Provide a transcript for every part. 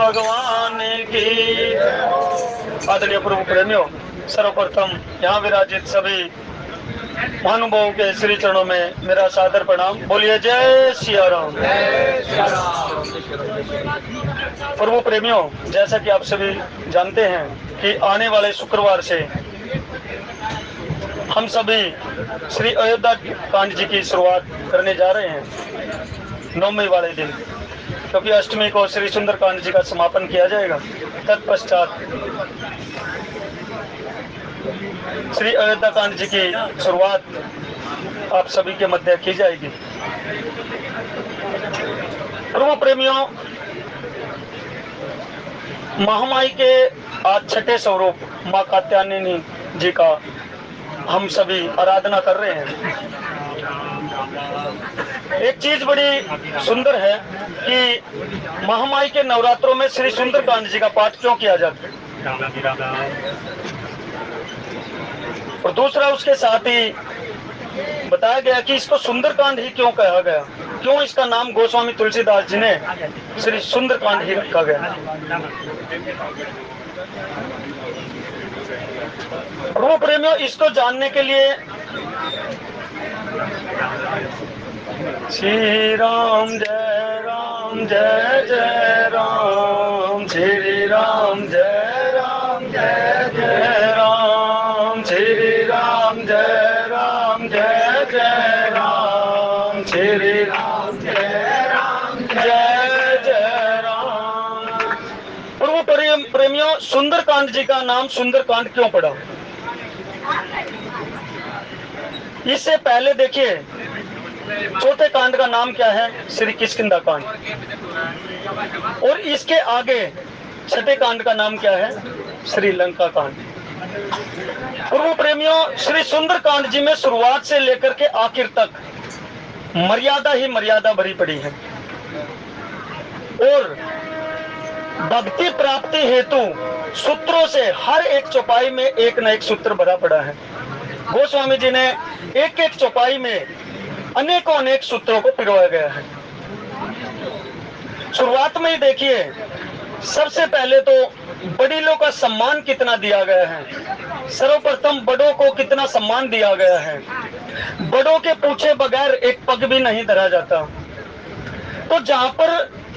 भगवान की। आदरणीय प्रभु प्रेमियों, सर्वप्रथम यहाँ विराजित सभी महानुभावों के श्री चरणों में मेरा सादर प्रणाम। बोलिए जय सिया राम। प्रभु प्रेमियों, जैसा कि आप सभी जानते हैं कि आने वाले शुक्रवार से हम सभी श्री अयोध्या कांड जी की शुरुआत करने जा रहे हैं 9वीं वाले दिन, क्योंकि अष्टमी को श्री सुंदर कांड जी का समापन किया जाएगा। तत्पश्चात श्री अयोध्या कांड जी की शुरुआत आप सभी के मध्य की जाएगी। प्रभु प्रेमियों, महामाई के आज छठे स्वरूप माँ कात्यायनी जी का हम सभी आराधना कर रहे हैं। एक चीज बड़ी सुंदर है कि महामाई के नवरात्रों में श्री सुंदर कांड जी का पाठ क्यों किया जाता है, और दूसरा उसके साथ ही बताया गया कि इसको सुंदरकांड ही क्यों कहा गया, क्यों इसका नाम गोस्वामी तुलसीदास जी ने श्री सुंदरकांड ही रखा गया। प्रभु प्रेमियों, इसको जानने के लिए श्री राम जय जय राम, श्री राम जय जय राम, श्री राम जय जय राम, श्री राम जय जय राम। प्रभु प्रेमियों, सुंदरकांड जी का नाम सुंदरकांड क्यों पड़ा? इससे पहले देखिए, चौथे कांड का नाम क्या है? श्री किष्किंधा कांड। और इसके आगे छठे कांड का नाम क्या है? श्री लंका कांड। प्रभु प्रेमियों, श्री सुंदर कांड जी में शुरुआत से लेकर के आखिर तक मर्यादा ही मर्यादा भरी पड़ी है, और भक्ति प्राप्ति हेतु सूत्रों से हर एक चौपाई में एक न एक सूत्र भरा पड़ा है। गोस्वामी जी ने एक एक चौपाई में अनेकों अनेक सूत्रों को पिरोया गया है। शुरुआत में ही देखिए, सबसे पहले तो बड़ीलों का सम्मान कितना दिया गया है। सर्वप्रथम बड़ों को कितना सम्मान दिया गया है। बड़ों के पूछे बगैर एक पग भी नहीं धरा जाता। तो जहां पर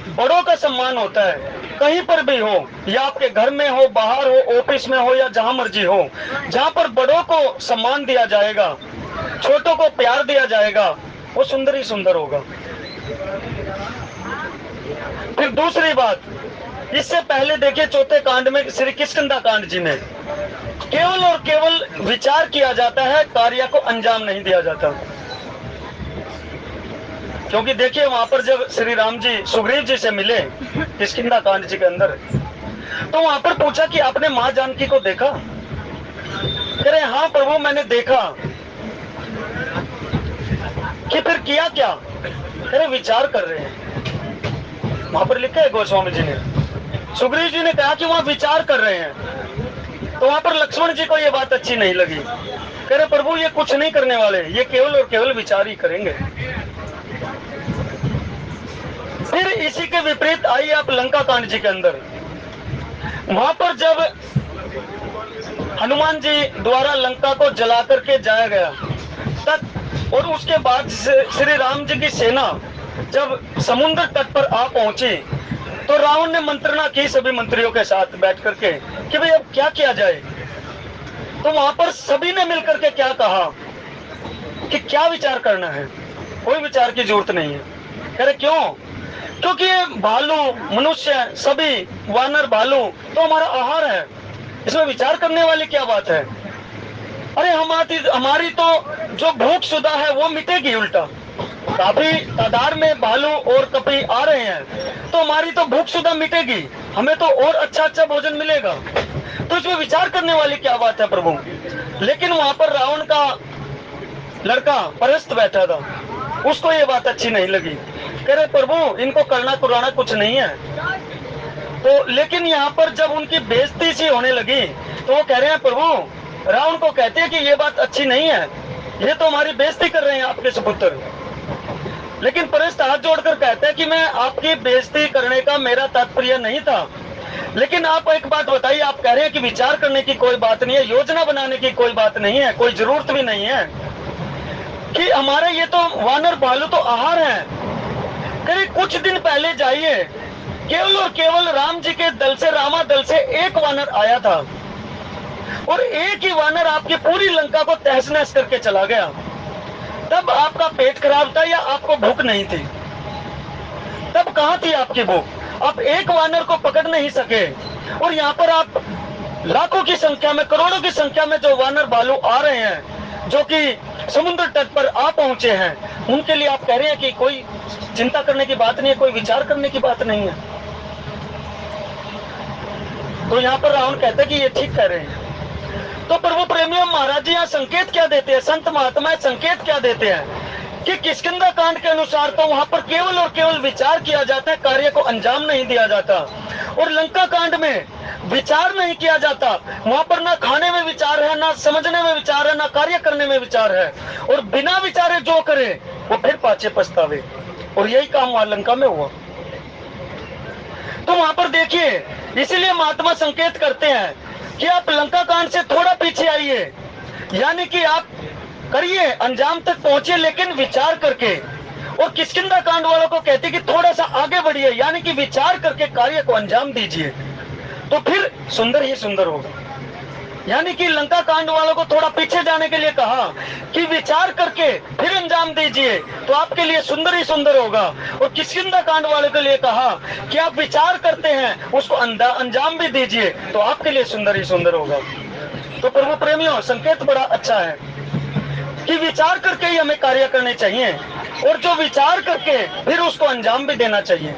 बड़ों का सम्मान होता है, कहीं पर भी हो, या आपके घर में हो, बाहर हो, ऑफिस में हो, या जहां मर्जी हो, जहां पर बड़ों को सम्मान दिया जाएगा, छोटों को प्यार दिया जाएगा, वो सुंदर ही सुंदर होगा। फिर दूसरी बात, इससे पहले देखिए चौथे कांड में श्री किष्किंधा कांड जी में केवल और केवल विचार किया जाता है, कार्य को अंजाम नहीं दिया जाता। क्योंकि देखिए वहां पर जब श्री राम जी सुग्रीव जी से मिले किष्किंधा कांड जी के अंदर, तो वहां पर पूछा कि आपने माँ जानकी को देखा? कह रहे हाँ प्रभु, मैंने देखा। कि फिर किया क्या? कह रहे विचार कर रहे हैं। वहां पर लिखा है गोस्वामी जी ने, सुग्रीव जी ने कहा कि वहां विचार कर रहे हैं। तो वहां पर लक्ष्मण जी को ये बात अच्छी नहीं लगी। कह रहे प्रभु ये कुछ नहीं करने वाले, ये केवल और केवल विचार ही करेंगे। फिर इसी के विपरीत आइए आप लंका कांड जी के अंदर। वहां पर जब हनुमान जी द्वारा लंका को जला करके जाया गया तक, और उसके बाद श्री राम जी की सेना जब समुद्र तट पर आ पहुंची, तो रावण ने मंत्रणा की सभी मंत्रियों के साथ बैठ करके कि भाई अब क्या किया जाए। तो वहां पर सभी ने मिलकर के क्या कहा कि क्या विचार करना है, कोई विचार की जरूरत नहीं है। कह रहे क्यों? क्योंकि ये भालू मनुष्य सभी वानर भालू तो हमारा आहार है, इसमें विचार करने वाली क्या बात है? अरे हमारी तो जो भूख शुदा है वो मिटेगी। उल्टा काफी तादाद में भालू और कपी आ रहे हैं, तो हमारी तो भूख शुदा मिटेगी, हमें तो और अच्छा अच्छा भोजन मिलेगा। तो इसमें विचार करने वाली क्या बात है प्रभु? लेकिन वहां पर रावण का लड़का परस्त बैठा था, उसको ये बात अच्छी नहीं लगी। कह रहे प्रभु इनको करना कुराना कुछ नहीं है। तो लेकिन यहाँ पर जब उनकी बेइज्जती सी होने लगी, तो वो कह रहे हैं प्रभु, रावण को कहते हैं कि ये बात अच्छी नहीं है, ये तो हमारी बेइज्जती कर रहे हैं आपके सुपुत्र। लेकिन परेश हाथ जोड़कर कहते हैं कि मैं आपकी बेइज्जती करने का मेरा तात्पर्य नहीं था। लेकिन आप एक बात बताइए, आप कह रहे हैं कि विचार करने की कोई बात नहीं है, योजना बनाने की कोई बात नहीं है, कोई जरूरत भी नहीं है कि हमारे ये तो वानर भालू तो आहार है। करीब कुछ दिन पहले जाइए, केवल और केवल राम जी के दल से, रामा दल से एक वानर आया था और एक ही वानर आपकी पूरी लंका को तहस नहस करके चला गया। तब आपका पेट खराब था या आपको भूख नहीं थी? तब कहां थी आपकी भूख? आप एक वानर को पकड़ नहीं सके और यहाँ पर आप लाखों की संख्या में, करोड़ों की संख्या में जो वानर भालू आ रहे हैं, जो कि समुद्र तट पर आ पहुंचे हैं, उनके लिए आप कह रहे हैं कि कोई चिंता करने की बात नहीं है, कोई विचार करने की बात नहीं है। तो यहाँ पर रावण कहते हैं कि ये ठीक कह रहे हैं। तो प्रभु प्रेमियों, महाराज जी यहाँ संकेत क्या देते हैं, संत महात्मा संकेत क्या देते हैं कि किष्किंधा कांड के अनुसार तो वहां पर केवल और केवल विचार किया जाता है, कार्य को अंजाम नहीं दिया जाता। और लंका कांड में विचार नहीं किया जाता, वहां पर ना खाने में विचार है, ना समझने में विचार है, ना कार्य करने में विचार है। और बिना विचारे जो करे वो फिर पाछे पछतावे। और यही काम वहां लंका में हुआ। तो वहां पर देखिए, इसीलिए महात्मा संकेत करते हैं कि आप लंका कांड से थोड़ा पीछे आइए, यानी कि आप करिए, अंजाम तक पहुंचे, लेकिन विचार करके। और किष्किंधा कांड वालों को कहते कि थोड़ा सा आगे बढ़िए, यानी कि विचार करके कार्य को अंजाम दीजिए, तो फिर सुंदर ही सुंदर होगा। यानी कि लंका कांड वालों को थोड़ा पीछे जाने के लिए कहा कि विचार करके फिर अंजाम दीजिए, तो आपके लिए सुंदर ही सुंदर होगा। और किष्किंधा कांड वालों के लिए कहा कि आप विचार करते हैं, उसको अंजाम भी दीजिए, तो आपके लिए सुंदर ही सुंदर होगा। तो प्रभु प्रेमियों, संकेत बड़ा अच्छा है कि विचार करके ही हमें कार्य करने चाहिए, और जो विचार करके फिर उसको अंजाम भी देना चाहिए।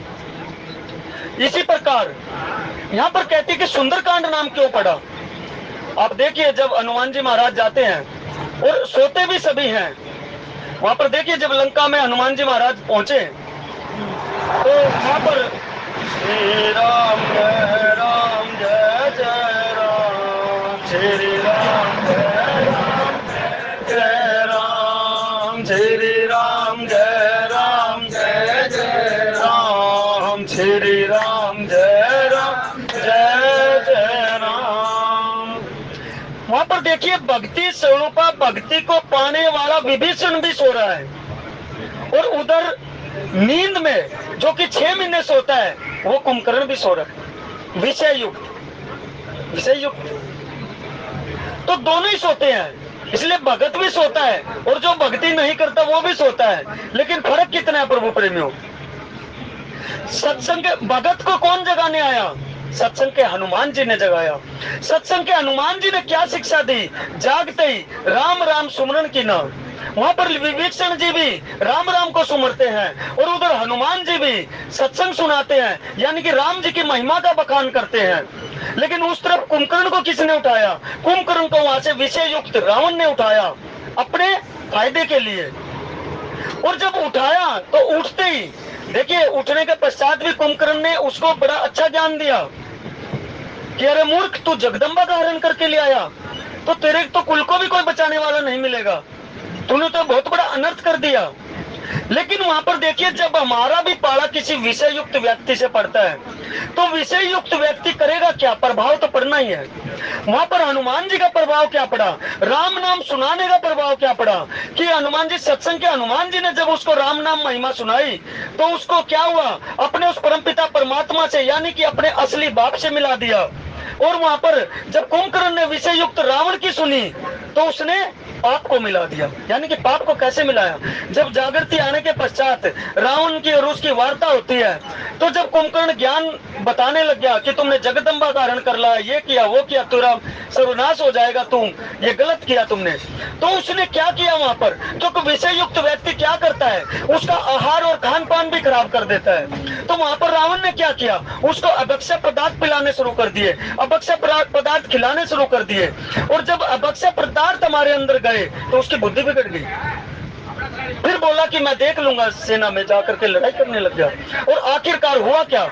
इसी प्रकार यहाँ पर कहते कि सुंदरकांड नाम क्यों पड़ा। आप देखिए, जब हनुमान जी महाराज जाते हैं और सोते भी सभी हैं, वहां पर देखिए जब लंका में हनुमान जी महाराज पहुंचे तो वहां पर श्री राम जय राम जय जय राम, श्री राम जय राम जय राम, श्री राम जय राम जय जय राम, श्री राम जय राम जय जय राम। वहां पर देखिए, भक्ति स्वरूपा भक्ति को पाने वाला विभीषण भी सो रहा है, और उधर नींद में जो कि 6 महीने सोता है वो कुंभकर्ण भी सो रहा है, विषय युक्त। तो दोनों ही सोते हैं, इसलिए भगत भी सोता है और जो भक्ति नहीं करता वो भी सोता है। लेकिन फर्क कितना है प्रभु प्रेमियों? सत्संग भगत को कौन जगाने आया? सत्संग के हनुमान जी ने जगाया। सत्संग के हनुमान जी ने क्या शिक्षा दी? जागते ही राम राम सुमरन की नाम। वहां पर विभीषण जी भी राम राम को सुमरते हैं और उधर हनुमान जी भी सत्संग सुनाते हैं, यानी कि राम जी की महिमा का बखान करते हैं। लेकिन उस तरफ कुंभकर्ण को किसने उठाया? कुंभकर्ण को वहां से विषय युक्त रावण ने उठाया अपने फायदे के लिए। और जब उठाया तो उठते ही देखिए, उठने के पश्चात भी कुंभकर्ण ने उसको बड़ा अच्छा ज्ञान दिया कि अरे मूर्ख, तू जगदम्बा का हरण करके ले आया तो तेरे तो कुल को भी कोई बचाने वाला नहीं मिलेगा, तूने तो बहुत बड़ा अनर्थ कर दिया। लेकिन वहां पर देखिए, जब हमारा भी पाला किसी विषय युक्त व्यक्ति से पड़ता है तो विषय युक्त व्यक्ति करेगा क्या? प्रभाव तो पड़ना ही है। वहां पर हनुमान जी का प्रभाव क्या पड़ा? राम नाम सुनाने का प्रभाव क्या पड़ा कि हनुमान जी, सत्संग के हनुमान जी ने जब उसको राम नाम महिमा सुनाई तो उसको क्या हुआ? अपने उस परमपिता परमात्मा से, यानी कि अपने असली बाप से मिला दिया। और वहां पर जब कुंभकर्ण ने विषय युक्त रावण की सुनी तो उसने पाप को मिला दिया। यानी कि पाप को कैसे मिलाया? जब जागृति आने के पश्चात रावण की और उसकी वार्ता होती है तो जब कुंभकर्ण ज्ञान बताने लग गया कि तुमने जगदम्बा का हरण कर लिया, ये किया वो किया, तेरा सर्वनाश हो जाएगा, तुम ये गलत किया तुमने, तो उसने क्या किया? वहां पर जो विषय युक्त व्यक्ति क्या करता है, उसका आहार और खान पान भी खराब कर देता है। तो वहां पर रावण ने क्या किया? उसको अभक्ष्य पदार्थ पिलाने शुरू कर दिए, अभक्ष्य पदार्थ खिलाने शुरू कर दिए। और जब अभक्ष्य पदार्थ हमारे अंदर गए तो उसकी बुद्धि बिगड़ गई। फिर बोला कि मैं देख लूंगा, सेना में जाकर के लड़ाई करने लग गया। और आखिरकार हुआ क्या?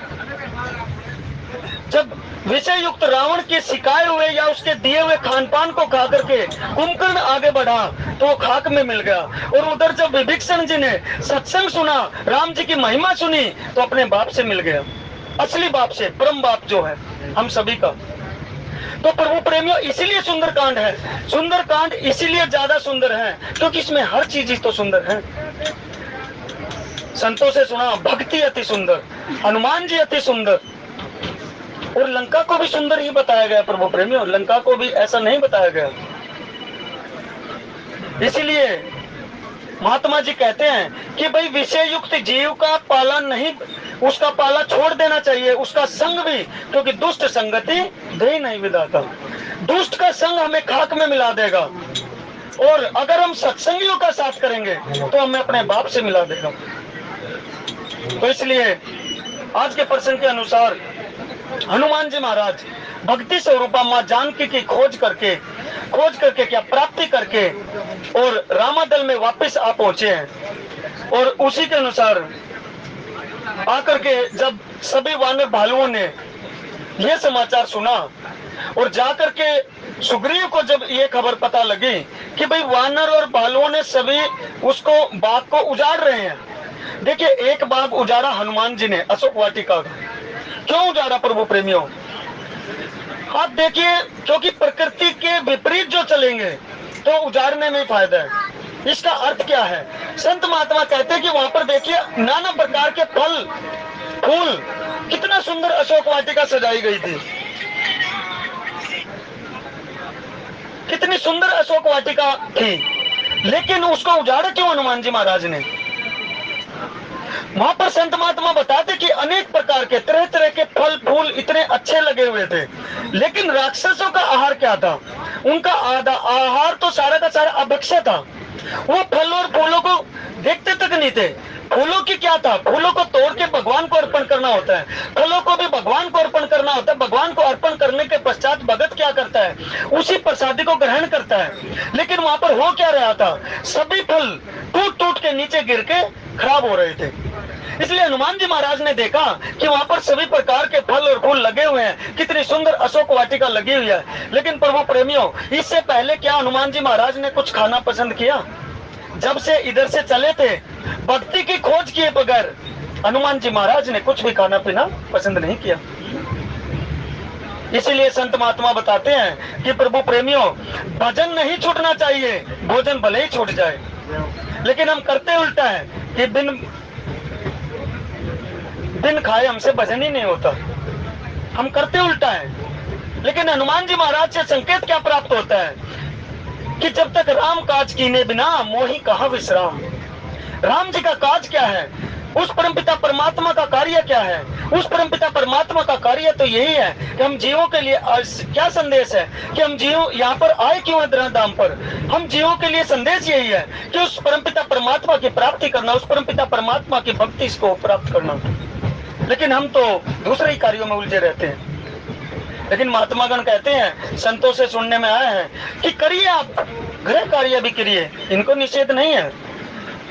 जब विषय युक्त रावण के सिखाए हुए या उसके दिए हुए खान पान को खा करके कुंभकर्ण आगे बढ़ा तो वो खाक में मिल गया। और उधर जब विभीषण जी ने सत्संग सुना, राम जी की महिमा सुनी, तो अपने बाप से मिल गया, असली बाप से, परम बाप जो है हम सभी का। तो प्रभु प्रेमियों, इसीलिए सुंदरकांड है। सुंदरकांड इसीलिए ज्यादा सुंदर है क्योंकि इसमें हर चीज तो सुंदर है। संतों से सुना, भक्ति अति सुंदर, हनुमान जी अति सुंदर, और लंका को भी सुंदर ही बताया गया प्रभु प्रेमियों, लंका को भी ऐसा नहीं बताया गया। इसीलिए महात्मा जी कहते हैं कि भाई विषय युक्त जीव का पाला नहीं, उसका पाला छोड़ देना चाहिए, उसका संग भी, क्योंकि दुष्ट संगति दे नहीं विधाता। दुष्ट का संग हमें खाक में मिला देगा, और अगर हम सत्संगियों का साथ करेंगे तो हमें अपने बाप से मिला देगा। तो इसलिए आज के प्रसंग के अनुसार हनुमान जी महाराज भक्ति स्वरूपा मां जानकी की खोज करके क्या प्राप्ति करके और रामादल में वापस आ पहुंचे हैं। और उसी के अनुसार आकर के जब सभी वानर भालुओं ने यह समाचार सुना और जाकर के सुग्रीव को जब ये खबर पता लगी कि भाई वानर और भालुओं ने सभी उसको बाग को उजाड़ रहे हैं। देखिए, एक बाग उजाड़ा हनुमान जी ने, अशोक वाटिका का। क्यों उजाड़ा प्रभु प्रेमियों? आप देखिए, क्योंकि प्रकृति के विपरीत जो चलेंगे तो उजाड़ने में फायदा है। इसका अर्थ क्या है? संत महात्मा कहते हैं कि वहां पर देखिए नाना प्रकार के फल फूल, कितना सुंदर अशोक वाटिका सजाई गई थी, कितनी सुंदर अशोक वाटिका थी, लेकिन उसको उजाड़ा क्यों हनुमान जी महाराज ने? वहां पर संत महात्मा बताते कि अनेक प्रकार के तरह तरह के फल फूल इतने अच्छे लगे हुए थे, लेकिन राक्षसों का आहार क्या था? उनका आहार तो सारा का सारा अभक्ष्य था। वो फल और फूलों को देखते तक नहीं थे। फूलों की क्या था? फूलों को तोड़ के भगवान को अर्पण करना होता है, फलों को भी भगवान को अर्पण करना होता है। भगवान को अर्पण करने के पश्चात भगत क्या करता है? उसी प्रसादी को ग्रहण करता है। लेकिन वहां पर हो क्या रहा था? सभी फल टूट टूट के नीचे गिर के खराब हो रहे थे। इसलिए हनुमान जी महाराज ने देखा कि वहां पर सभी प्रकार के फल और फूल लगे हुए हैं, कितनी सुंदर अशोक वाटिका लगी हुई है। लेकिन प्रभु प्रेमियों, इससे पहले क्या हनुमान जी महाराज ने कुछ खाना पसंद किया? जब से इधर से चले थे, भक्ति की खोज किए बगैर हनुमान जी महाराज ने कुछ भी खाना पीना पसंद नहीं किया। इसीलिए संत महात्मा बताते हैं कि प्रभु प्रेमियों, भजन नहीं छूटना चाहिए, भोजन भले ही छूट जाए। लेकिन हम करते उल्टा है कि बिन खाए हमसे भजन ही नहीं होता। हम करते उल्टा है। लेकिन हनुमान जी महाराज से संकेत क्या प्राप्त होता है कि जब तक राम काज कीने बिना मोहि कहा विश्राम। राम जी का काज क्या है? उस परमपिता परमात्मा का कार्य क्या है? उस परमपिता परमात्मा का कार्य तो यही है कि हम जीवों के लिए क्या संदेश है कि हम जीव यहाँ पर आए क्यों है धराधाम पर? हम जीवों के लिए संदेश यही है कि उस परमपिता परमात्मा की प्राप्ति करना, उस परमपिता परमात्मा की भक्ति को प्राप्त करना। लेकिन हम तो दूसरे ही कार्यों में उलझे रहते हैं। लेकिन महात्मागण कहते हैं, संतों से सुनने में आया है कि करिए, आप गृह कार्य भी करिए, इनको निषेध नहीं है,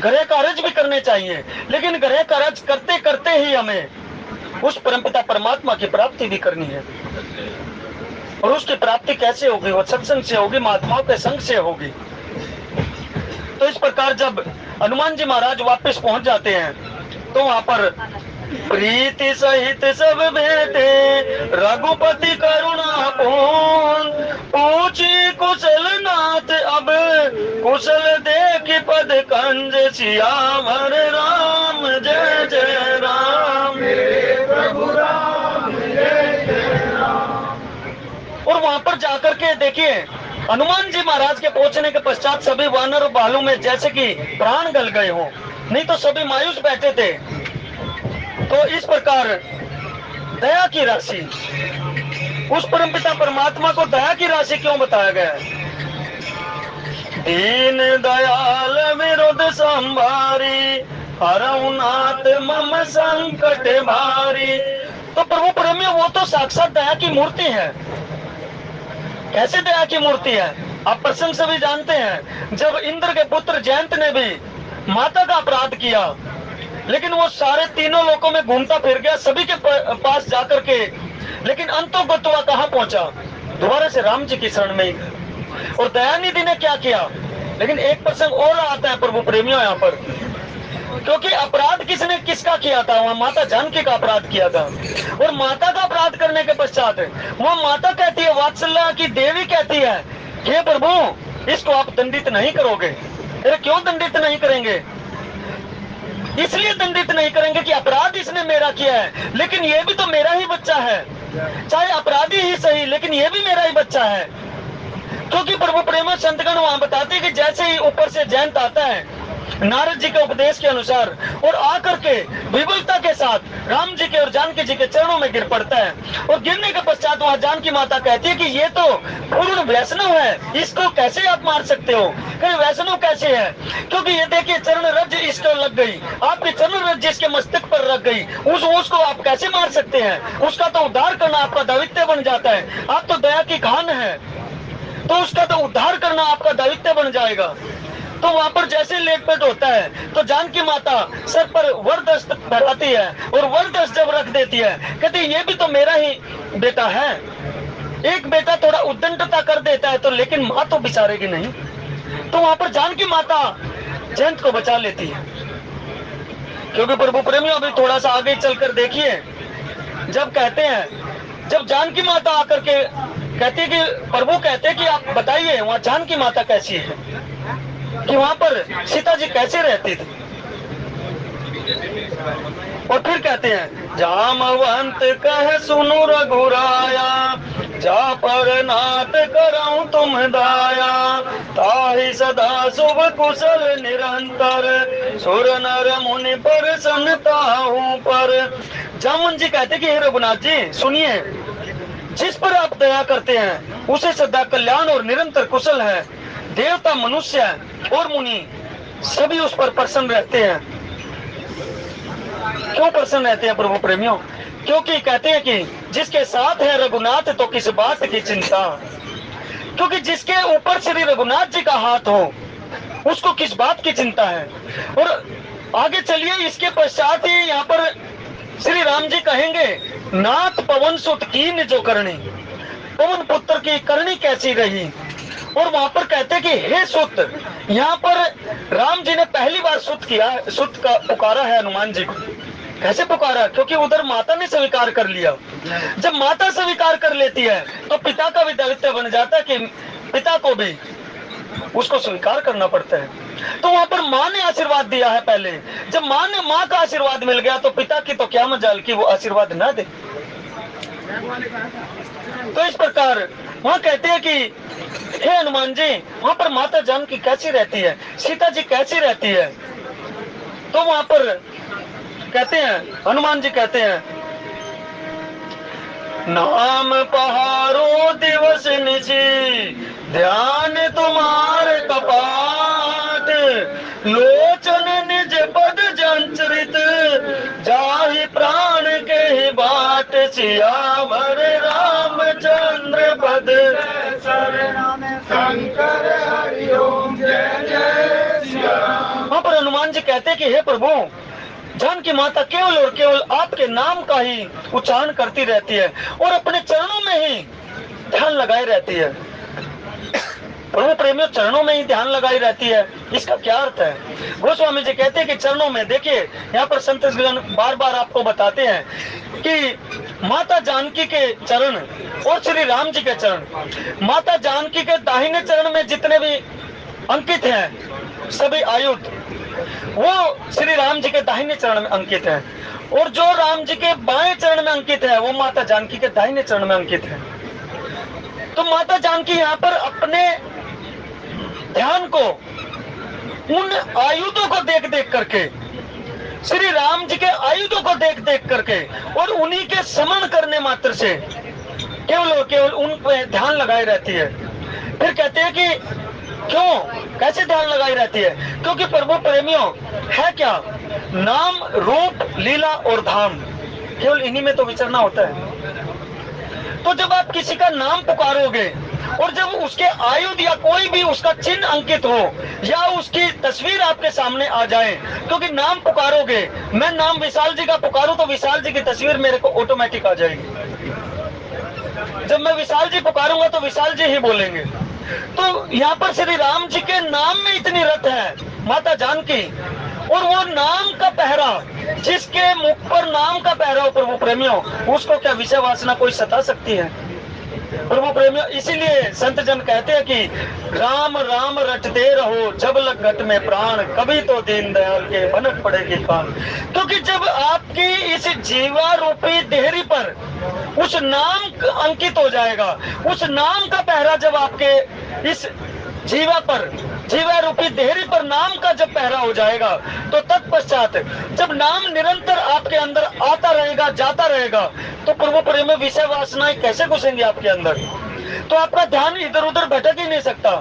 गृह कार्य भी करने चाहिए। लेकिन गृह कार्य करते करते ही हमें उस परमपिता परमात्मा की प्राप्ति भी करनी है। और उसकी प्राप्ति कैसे होगी? वो सत्संग से होगी, महात्माओं के संग से होगी। तो इस प्रकार जब हनुमान जी महाराज वापस पहुंच जाते हैं तो वहां पर प्रीति सहित सब भेटे रघुपति करुणा पूर्ण, पूछी कुशल नाथ अब कुशल देख पद कंज सियावर राम जय जय राम, प्रभु राम जय जय राम। और वहां पर जाकर के देखिए, हनुमान जी महाराज के पहुंचने के पश्चात सभी वानर और भालू में जैसे कि प्राण गल गए हो, नहीं तो सभी मायूस बैठे थे। तो इस प्रकार दया की राशि, उस परमपिता परमात्मा को दया की राशि क्यों बताया गया है? दीन दयाल विरुद्ध संभारी, हरऊ नाथ मम संकट भारी। तो प्रभु प्रेमियों, वो तो साक्षात दया की मूर्ति है। कैसे दया की मूर्ति है? आप प्रसंग सभी जानते हैं, जब इंद्र के पुत्र जयंत ने भी माता का अपराध किया, लेकिन वो सारे तीनों लोकों में घूमता फिर गया, सभी के पास जाकर के लेकिन अंतों गत्वा कहाँ पहुंचा? दोबारा से राम जी की शरण में ही गया। और दयानिधि ने क्या किया? लेकिन एक प्रसंग और आता है प्रभु प्रेमियों यहाँ पर, क्योंकि अपराध किसने किसका किया था? वहां माता जानकी का अपराध किया था। और माता का अपराध करने के पश्चात वो माता कहती है, वात्सल्य की देवी कहती है, हे प्रभु इसको आप दंडित नहीं करोगे। अरे क्यों दंडित नहीं करेंगे? इसलिए दंडित नहीं करेंगे कि अपराध इसने मेरा किया है, लेकिन ये भी तो मेरा ही बच्चा है। चाहे अपराधी ही सही, लेकिन ये भी मेरा ही बच्चा है। क्योंकि प्रभु प्रेम संतगण वहां बताते कि जैसे ही ऊपर से जयंत आता है नारद जी के उपदेश के अनुसार, और आकर के विपुलता के साथ राम जी के और जानकी जी के चरणों में गिर पड़ता है। और गिरने के पश्चात वहां जानकी माता कहती है कि ये तो पूर्ण वैष्णव है, इसको कैसे आप मार सकते हो? कहीं वैष्णव कैसे है? क्योंकि ये देखिए चरण रज इसको लग गई, आपके चरण रज जिसके मस्तक पर रख गई, उसको आप कैसे मार सकते हैं? उसका तो उद्धार करना आपका दायित्व बन जाता है। आप तो दया की खान है, तो उसका तो उद्धार करना आपका दायित्व बन जाएगा। तो वहां पर जैसे लेटपेट होता है तो जानकी माता सर पर वरदस्त भराती है, और वरदस्त जब रख देती है कहती है ये भी तो मेरा ही बेटा है। एक बेटा थोड़ा उद्दंडता कर देता है तो, लेकिन माँ तो बिचारेगी नहीं। तो वहां पर जानकी माता जयंत को बचा लेती है। क्योंकि प्रभु प्रेमियों अभी थोड़ा सा आगे चलकर देखिए, जब कहते हैं, जब जानकी माता आकर के कहती है कि प्रभु कहते हैं कि आप बताइए वहां जानकी माता कैसी है, कि वहां पर सीता जी कैसे रहती थी। और फिर कहते हैं, जामवंत कह सुनु रघुराया, जा पर नाथ कराऊं तुम दाया, ताहि सदा शुभ कुशल निरंतर, सुर नर मुनि पर संताहूं पर। जामुन जी कहते कि हे रघुनाथ जी सुनिए, जिस पर आप दया करते हैं उसे सदा कल्याण और निरंतर कुशल है। देवता, मनुष्य और मुनि सभी उस पर प्रसन्न रहते हैं। क्यों प्रसन्न रहते हैं प्रभु प्रेमियों? क्योंकि कहते हैं कि जिसके साथ है रघुनाथ तो किस बात की चिंता। क्योंकि जिसके ऊपर श्री रघुनाथ जी का हाथ हो उसको किस बात की चिंता है। और आगे चलिए, इसके पश्चात ही यहाँ पर श्री राम जी कहेंगे, नाथ पवन सुत कीन जो करनी, पवन पुत्र की करनी कैसी रही। और वहां पर कहते कि हे सुत, यहाँ पर राम जी ने पहली बार सुत किया, सुत का पुकारा है हनुमान जी को। कैसे पुकारा? क्योंकि उधर माता ने स्वीकार कर लिया। जब माता स्वीकार कर लेती है तो पिता का भी दायित्व बन जाता है कि पिता को भी उसको स्वीकार करना पड़ता है। तो वहां पर माँ ने आशीर्वाद दिया है पहले। जब माँ का आशीर्वाद मिल गया तो पिता की तो क्या मजाल कि वो आशीर्वाद ना दे। तो इस प्रकार वहां कहते हैं कि हे हनुमान जी, वहां पर माता जानकी कैसी रहती है, सीता जी कैसी रहती है। तो वहां पर कहते हैं, हनुमान जी कहते हैं, नाम पहारो दिवस निशि, ध्यान तुम्हारे कपाट, लोचन निज पद जंचरित, जाहि प्राण के ही बाट, सियावर रामचंद्र पद शंकर हरि ओम जय जय सिया। वहां पर हनुमान जी कहते कि हे प्रभु, जानकी माता केवल और केवल आपके नाम का ही उच्चारण करती रहती है और अपने चरणों में ही ध्यान लगाई रहती है। प्रभु प्रेमियों, चरणों में ही ध्यान लगाई रहती है, इसका क्या अर्थ है? गोस्वामी जी कहते हैं कि चरणों में, देखिए यहाँ पर संत जन बार बार आपको बताते हैं कि माता जानकी के चरण और श्री राम जी के चरण। माता जानकी के दाहिने चरण में जितने भी अंकित हैं सभी आयुध, वो श्री राम जी के दाहिने चरण में अंकित है, और जो राम जी के बाएं चरण में अंकित है वो माता जानकी के दाहिने चरण में अंकित है। तो माता जानकी यहाँ पर अपने ध्यान को उन आयुधों को देख देख करके, श्री राम जी के आयुधों को देख देख करके और उन्हीं के स्मरण करने मात्र से केवल और केवल उन पे ध्यान लगाई रहती है। फिर कहते हैं कि क्यों, कैसे ध्यान लगाई रहती है? क्योंकि प्रभु प्रेमियों है क्या? नाम, रूप, लीला और धाम, केवल इन्हीं में तो विचरना होता है। तो जब आप किसी का नाम पुकारोगे और जब उसके आयुध या कोई भी उसका चिन्ह अंकित हो या उसकी तस्वीर आपके सामने आ जाए, क्योंकि नाम पुकारोगे, मैं नाम विशाल जी का पुकारूं तो विशाल जी की तस्वीर मेरे को ऑटोमेटिक आ जाएगी। जब मैं विशाल जी पुकारूंगा तो विशाल जी ही बोलेंगे। तो यहाँ पर श्री राम जी के नाम में इतनी रट है माता जानकी, और वो नाम का पहरा, जिसके मुख पर नाम का पहरा हो प्रभु प्रेमियों, उसको क्या विषय वासना कोई सता सकती है प्रभु प्रेमियों। इसीलिए संत जन कहते हैं कि राम राम रटते रहो जब लग घट में प्राण, कभी तो दीन दयाल के भनक पड़ेगी कान। क्योंकि जब आपकी इस जीवा रूपी देहरी पर उस नाम अंकित हो जाएगा, उस नाम का पहरा जब आपके इस जीवा पर, जीवा रूपी देहरी पर नाम का जब पहरा हो जाएगा, तो तत्पश्चात जब नाम निरंतर आपके अंदर आता रहेगा, जाता रहेगा, तो प्रभु प्रेम में विषय वासनाएं कैसे घुसेंगी आपके अंदर? तो आपका ध्यान इधर उधर भटक ही नहीं सकता।